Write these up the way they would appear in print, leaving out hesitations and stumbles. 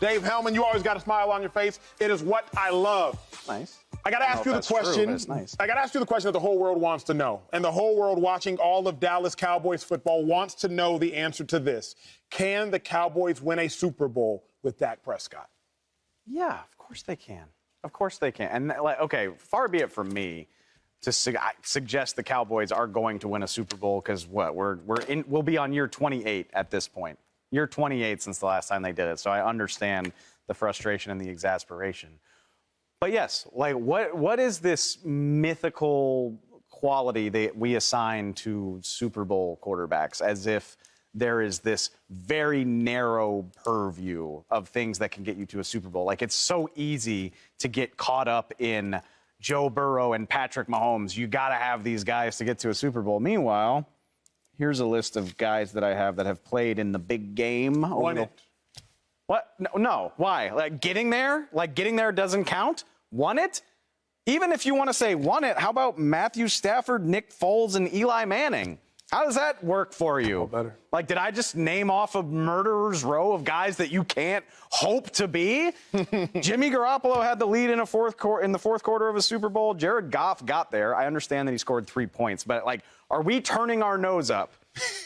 Dave Helman, you always got a smile on your face. It is what I love. Nice. I got to ask you the question. Nice. I got to ask you the question that the whole world wants to know. And the whole world watching all of Dallas Cowboys football wants to know the answer to this. Can the Cowboys win a Super Bowl with Dak Prescott? Yeah, of course they can. Of course they can. And, okay, far be it from me to suggest the Cowboys are going to win a Super Bowl because we'll be on year 28 at this point. Year 28 since the last time they did it. So I understand the frustration and the exasperation. But yes, like what is this mythical quality that we assign to Super Bowl quarterbacks as if there is this very narrow purview of things that can get you to a Super Bowl? Like, it's so easy to get caught up in Joe Burrow and Patrick Mahomes. You got to have these guys to get to a Super Bowl. Meanwhile, here's a list of guys that I have that have played in the big game. Won it. What? No. Why? Like, getting there doesn't count? Won it? Even if you want to say won it, how about Matthew Stafford, Nick Foles, and Eli Manning? How does that work for you? Better. Like, did I just name off a murderer's row of guys that you can't hope to be? Jimmy Garoppolo had the lead in the fourth quarter of a Super Bowl. Jared Goff got there. I understand that he scored 3 points, but, like, are we turning our nose up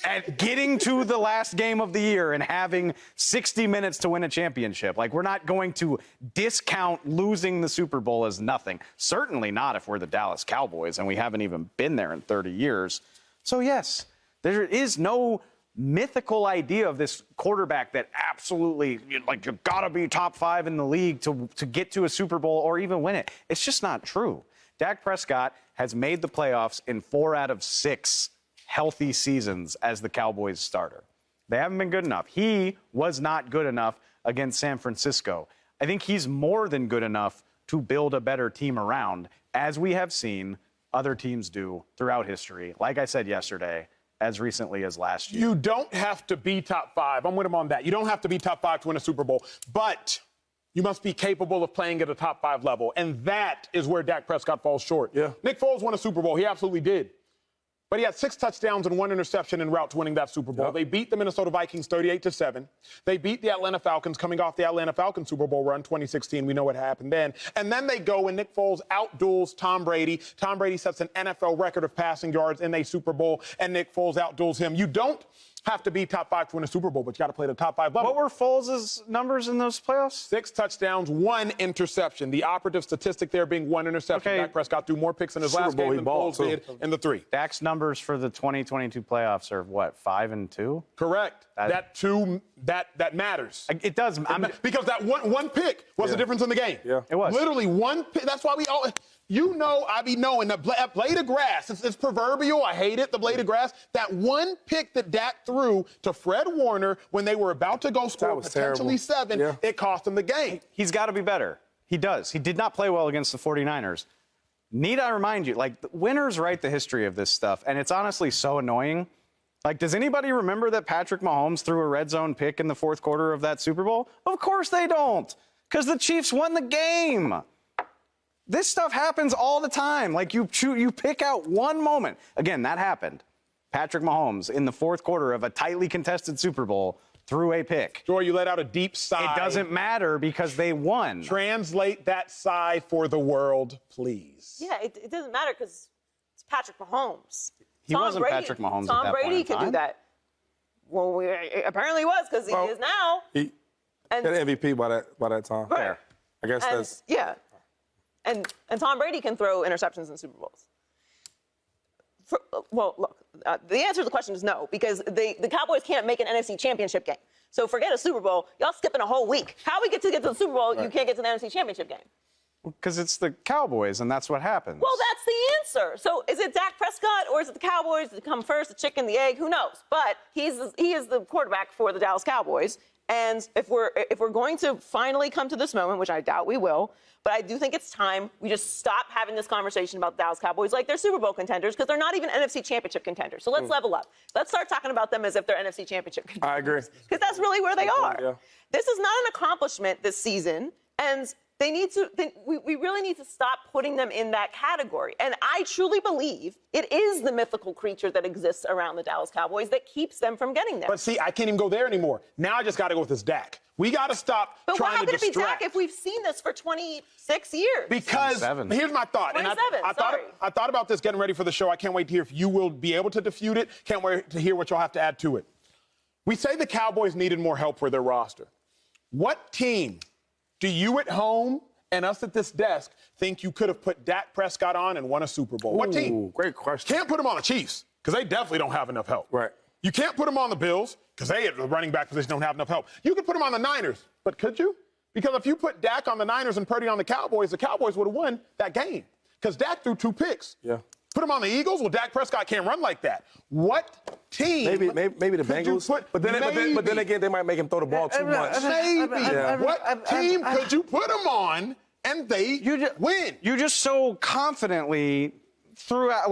at getting to the last game of the year and having 60 minutes to win a championship? Like, we're not going to discount losing the Super Bowl as nothing. Certainly not if we're the Dallas Cowboys and we haven't even been there in 30 years. So, yes, there is no mythical idea of this quarterback that absolutely, like, you've got to be top 5 in the league to get to a Super Bowl or even win it. It's just not true. Dak Prescott has made the playoffs in 4 out of 6 healthy seasons as the Cowboys starter. They haven't been good enough. He was not good enough against San Francisco. I think he's more than good enough to build a better team around, as we have seen other teams do throughout history. Like I said yesterday, as recently as last year. You don't have to be top 5. I'm with him on that. You don't have to be top 5 to win a Super Bowl, but you must be capable of playing at a top 5 level, and that is where Dak Prescott falls short. Yeah. Nick Foles won a Super Bowl. He absolutely did. But he had 6 touchdowns and 1 interception en route to winning that Super Bowl. Yep. They beat the Minnesota Vikings 38-7. They beat the Atlanta Falcons coming off the Atlanta Falcons Super Bowl run, 2016. We know what happened then. And then they go and Nick Foles outduels Tom Brady. Tom Brady sets an NFL record of passing yards in a Super Bowl, and Nick Foles outduels him. You don't have to be top 5 to win a Super Bowl, but you got to play the top 5 level. What were Foles' numbers in those playoffs? 6 touchdowns, 1 interception. The operative statistic there being 1 interception. Okay. Dak Prescott threw more picks in his Super last Bowl, game he than balled, Foles too. did in the 3. Dak's numbers for the 2022 playoffs are what, 5-2? Correct. That matters. It does. Because that one pick was the difference in the game. Yeah. It was. Literally one pick. That's why we all, I be knowing that blade of grass, it's proverbial. I hate it, the blade of grass. That one pick that Dak threw to Fred Warner when they were about to go score potentially terrible. 7, it cost him the game. He's got to be better. He does. He did not play well against the 49ers. Need I remind you, like, winners write the history of this stuff, and it's honestly so annoying. Like, does anybody remember that Patrick Mahomes threw a red zone pick in the 4th quarter of that Super Bowl? Of course they don't, because the Chiefs won the game. This stuff happens all the time. Like, you pick out one moment. Again, that happened. Patrick Mahomes in the 4th quarter of a tightly contested Super Bowl threw a pick. Joy, you let out a deep sigh. It doesn't matter because they won. Translate that sigh for the world, please. Yeah, it doesn't matter because it's Patrick Mahomes. He wasn't Patrick Mahomes at that Tom Brady point in could time. do that. Well, apparently he was because he is now. He had an MVP by that time. Right. Fair. I guess that's. Yeah. And Tom Brady can throw interceptions in Super Bowls. Look, the answer to the question is no, because the Cowboys can't make an NFC Championship game. So forget a Super Bowl. Y'all skipping a whole week. How we get to the Super Bowl, you can't get to the NFC Championship game? Because it's the Cowboys, and that's what happens. Well, that's the answer. So is it Dak Prescott or is it the Cowboys that come first, the chicken, the egg? Who knows? But he is the quarterback for the Dallas Cowboys. And if we're going to finally come to this moment, which I doubt we will, but I do think it's time we just stop having this conversation about the Dallas Cowboys like they're Super Bowl contenders, because they're not even NFC Championship contenders. So let's level up. Let's start talking about them as if they're NFC Championship contenders. I agree. Because that's really where they are. Yeah. This is not an accomplishment this season. And we really need to stop putting them in that category. And I truly believe it is the mythical creature that exists around the Dallas Cowboys that keeps them from getting there. But see, I can't even go there anymore. Now I just got to go with this Dak. We got to stop But trying how to could it be distract. Dak if we've seen this for 26 years? Because 27. here's my thought. 27, I thought about this getting ready for the show. I can't wait to hear if you will be able to defute it. Can't wait to hear what you'll have to add to it. We say the Cowboys needed more help for their roster. What team do you at home and us at this desk think you could have put Dak Prescott on and won a Super Bowl? What team? Ooh, great question. Can't put him on the Chiefs because they definitely don't have enough help. Right. You can't put him on the Bills because they at the running back position don't have enough help. You could put him on the Niners, but could you? Because if you put Dak on the Niners and Purdy on the Cowboys would have won that game because Dak threw 2 picks. Yeah. Put him on the Eagles? Well, Dak Prescott can't run like that. What team? Maybe the Bengals. But then again, they might make him throw the ball too much. Maybe. Yeah. What team could you put him on and they win? You just so confidently threw out,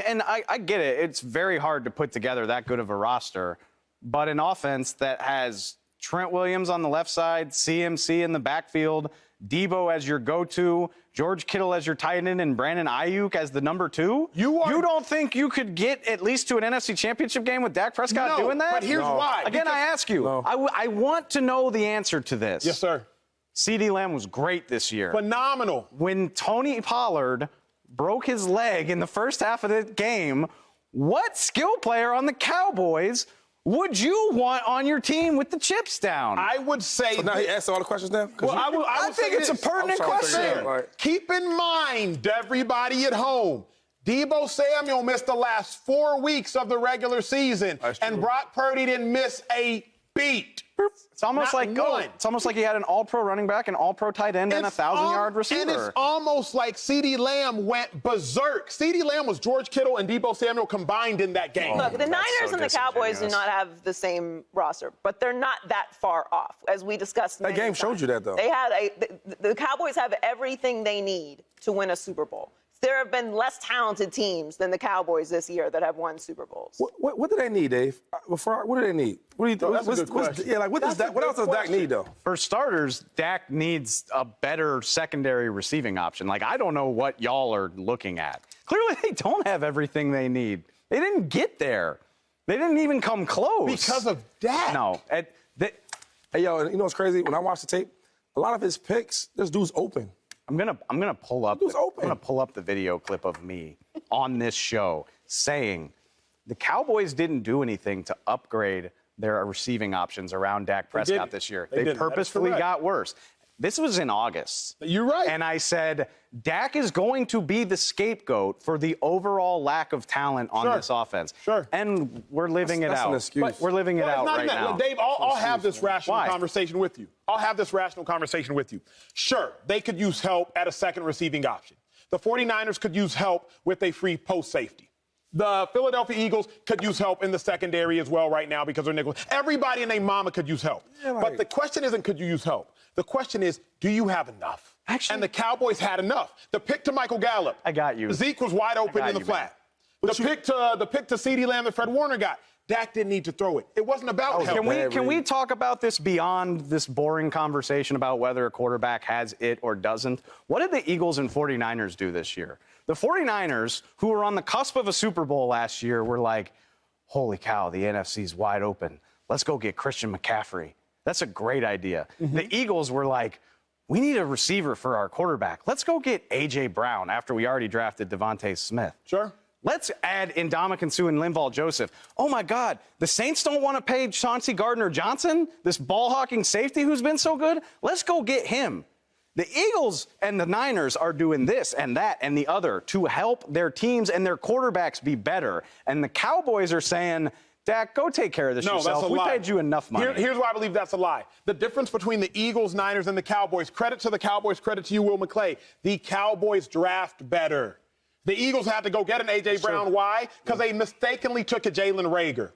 and I get it. It's very hard to put together that good of a roster. But an offense that has Trent Williams on the left side, CMC in the backfield, Debo as your go-to, George Kittle as your tight end, and Brandon Ayuk as the number 2? You don't think you could get at least to an NFC Championship game with Dak Prescott doing that? But here's why. Again, I ask you. No. I want to know the answer to this. Yes, sir. CeeDee Lamb was great this year. Phenomenal. When Tony Pollard broke his leg in the first half of the game, what skill player on the Cowboys would you want on your team with the chips down? I would say. So now he asked all the questions now? Well, I think it's a pertinent question. Keep in mind, everybody at home, Debo Samuel missed the last 4 weeks of the regular season, and Brock Purdy didn't miss a beat. It's almost it's almost like he had an all-pro running back, an all-pro tight end, and a 1,000-yard receiver. And it's almost like CeeDee Lamb went berserk. CeeDee Lamb was George Kittle and Debo Samuel combined in that game. Look, the Niners and the Cowboys do not have the same roster, but they're not that far off, as we discussed. That game showed you that, though. They had the Cowboys have everything they need to win a Super Bowl. There have been less talented teams than the Cowboys this year that have won Super Bowls. What do they need, Dave? What do they need? What do you think? That's a good question. What else does Dak need, though? For starters, Dak needs a better secondary receiving option. I don't know what y'all are looking at. Clearly, they don't have everything they need. They didn't get there. They didn't even come close. Because of Dak. No. Hey, yo, you know what's crazy? When I watch the tape, a lot of his picks, this dude's open. I'm gonna pull up. Who's open? I'm gonna pull up the video clip of me on this show saying the Cowboys didn't do anything to upgrade their receiving options around Dak Prescott this year. They purposefully got worse. This was in August. You're right. And I said, Dak is going to be the scapegoat for the overall lack of talent on this offense. Sure. And we're living That's it an out. excuse. We're living it out right now. Look, Dave, I'll have this rational conversation with you. Sure, they could use help at a second receiving option. The 49ers could use help with a free post safety. The Philadelphia Eagles could use help in the secondary as well right now because they're nickel. Everybody and their mama could use help. Yeah, but the question isn't could you use help? The question is, do you have enough? Actually, and the Cowboys had enough. The pick to Michael Gallup. I got you. Zeke was wide open in the flat. The pick to CeeDee Lamb that Fred Warner got. Dak didn't need to throw it. It wasn't about help. Can we talk about this beyond this boring conversation about whether a quarterback has it or doesn't? What did the Eagles and 49ers do this year? The 49ers, who were on the cusp of a Super Bowl last year, were like, holy cow, the NFC's wide open. Let's go get Christian McCaffrey. That's a great idea. Mm-hmm. The Eagles were like, we need a receiver for our quarterback. Let's go get A.J. Brown after we already drafted Devontae Smith. Sure. Let's add Ndamukong Suh and Linval Joseph. Oh, my God. The Saints don't want to pay Chauncey Gardner-Johnson, this ball-hawking safety who's been so good? Let's go get him. The Eagles and the Niners are doing this and that and the other to help their teams and their quarterbacks be better. And the Cowboys are saying, Dak, go take care of this yourself. That's a we lie. paid you enough money. Here's why I believe that's a lie. The difference between the Eagles, Niners, and the Cowboys, credit to the Cowboys, credit to you, Will McClay, the Cowboys draft better. The Eagles had to go get an A.J. Brown. Why? Because they mistakenly took a Jalen Reagor.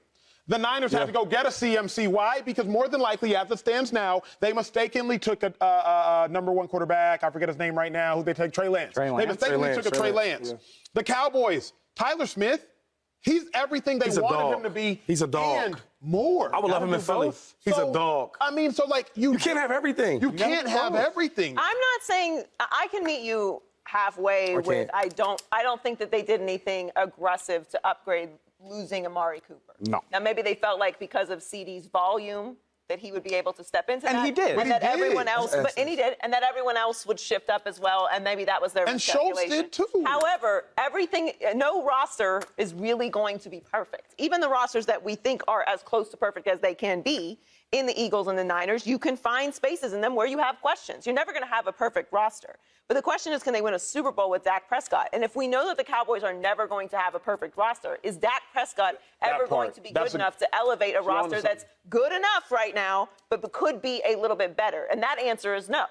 The Niners had to go get a CMC. Why? Because more than likely, as it stands now, they mistakenly took a number one quarterback. I forget his name right now. Who they take? Trey Lance. They mistakenly took a Trey Lance. Yeah. The Cowboys, Tyler Smith, He's everything they He's a wanted dog. him to be. He's a dog. And more. I would love him in Philly. He's a dog. I mean, so like You can't have everything. You can't have everything. I'm not saying I can meet you halfway with I don't think that they did anything aggressive to upgrade losing Amari Cooper. No. Now maybe they felt like because of CD's volume that he would be able to step into And that. he did. And But that he did. everyone else and he did, and that everyone else would shift up as well, and maybe that was their And Schultz speculation. did too. However, no roster is really going to be perfect. Even the rosters that we think are as close to perfect as they can be in the Eagles and the Niners, you can find spaces in them where you have questions. You're never going to have a perfect roster. But the question is, can they win a Super Bowl with Dak Prescott? And if we know that the Cowboys are never going to have a perfect roster, is Dak Prescott ever going to be good enough to elevate a roster that's good enough right now, but could be a little bit better? And that answer is no.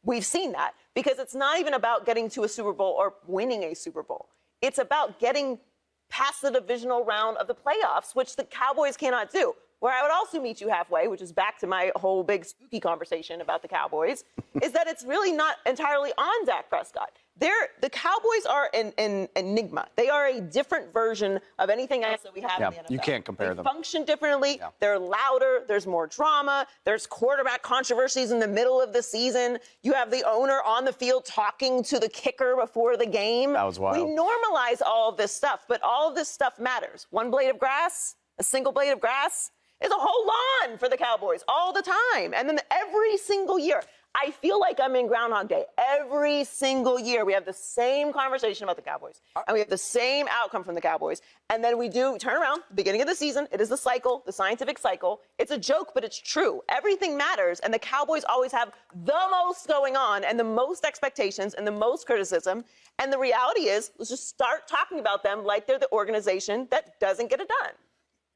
We've seen that because it's not even about getting to a Super Bowl or winning a Super Bowl. It's about getting past the divisional round of the playoffs, which the Cowboys cannot do. Where I would also meet you halfway, which is back to my whole big spooky conversation about the Cowboys, is that it's really not entirely on Dak Prescott. The Cowboys are an enigma. They are a different version of anything else that we have in the NFL. You can't compare them. They function differently. Yeah. They're louder. There's more drama. There's quarterback controversies in the middle of the season. You have the owner on the field talking to the kicker before the game. That was wild. We normalize all of this stuff, but all of this stuff matters. One blade of grass, a single blade of grass, is a whole lawn for the Cowboys all the time. And then every single year, I feel like I'm in Groundhog Day. Every single year, we have the same conversation about the Cowboys. And we have the same outcome from the Cowboys. And then we turn around, beginning of the season. It is the cycle, the scientific cycle. It's a joke, but it's true. Everything matters. And the Cowboys always have the most going on and the most expectations and the most criticism. And the reality is, let's just start talking about them like they're the organization that doesn't get it done.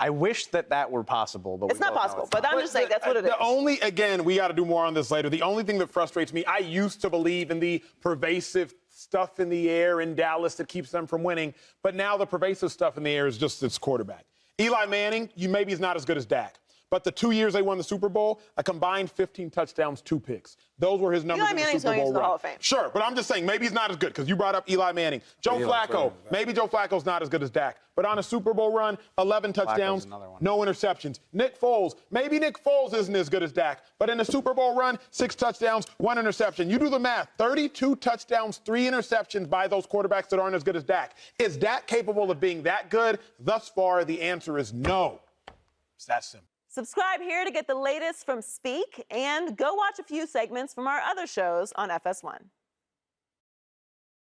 I wish that were possible, but It's not possible, but I'm just saying that's what it is. Again, we got to do more on this later. The only thing that frustrates me, I used to believe in the pervasive stuff in the air in Dallas that keeps them from winning, but now the pervasive stuff in the air is just its quarterback. Eli Manning, maybe he's not as good as Dak. But the 2 years they won the Super Bowl, a combined 15 touchdowns, 2 picks. Those were his numbers Eli in the Manning's Super going Bowl into the run. Hall of Fame. Sure, but I'm just saying maybe he's not as good because you brought up Eli Manning. Joe Flacco, maybe Joe Flacco's not as good as Dak. But on a Super Bowl run, 11 touchdowns, no interceptions. Nick Foles, maybe Nick Foles isn't as good as Dak. But in a Super Bowl run, 6 touchdowns, 1 interception. You do the math, 32 touchdowns, 3 interceptions by those quarterbacks that aren't as good as Dak. Is Dak capable of being that good? Thus far, the answer is no. It's that simple. Subscribe here to get the latest from Speak and go watch a few segments from our other shows on FS1.